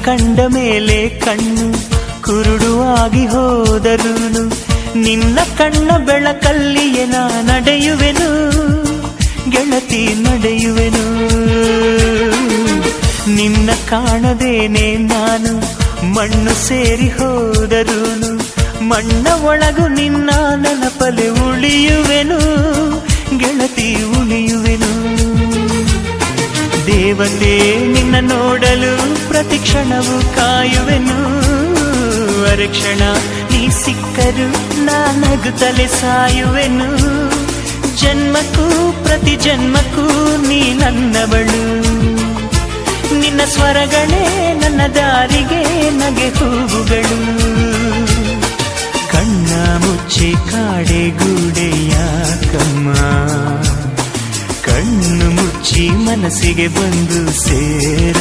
ಕಂಡ ಮೇಲೆ ಕಣ್ಣು ಕುರುಡುವಾಗಿ ಹೋದರೂನು ನಿನ್ನ ಕಣ್ಣ ಬೆಳಕಲ್ಲಿಯೇ ನಾ ನಡೆಯುವೆನು ಗೆಳತಿ ನಡೆಯುವೆನು. ನಿನ್ನ ಕಾಣದೇನೆ ನಾನು ಮಣ್ಣು ಸೇರಿ ಹೋದರೂನು ಮಣ್ಣ ಒಳಗು ನಿನ್ನ ನೆನಪಲೆ ಉಳಿಯುವೆನು ಗೆಳತಿ ಉಳಿಯುವೆನು. ದೇವತೆ ನಿನ್ನ ನೋಡಲು ಪ್ರತಿ ಕ್ಷಣವೂ ಕಾಯುವೆನು. ಅರಕ್ಷಣ ನೀ ಸಿಕ್ಕರು ನಾನಗುತ್ತಲೆ ಸಾಯುವೆನು. ಜನ್ಮಕ್ಕೂ ಪ್ರತಿ ಜನ್ಮಕ್ಕೂ ನೀ ನನ್ನವಳು. ನಿನ್ನ ಸ್ವರಗಳೇ ನನ್ನ ದಾರಿಗೆ ನಗೆ ಹೂವುಗಳು. ಕಣ್ಣ ಮುಚ್ಚಿ ಕಾಡೆ ಗೂಡೆಯಾಕಮ್ಮ ಕಣ್ಣು ಮುಚ್ಚಿ ಮನಸ್ಸಿಗೆ ಬಂದು ಸೇರ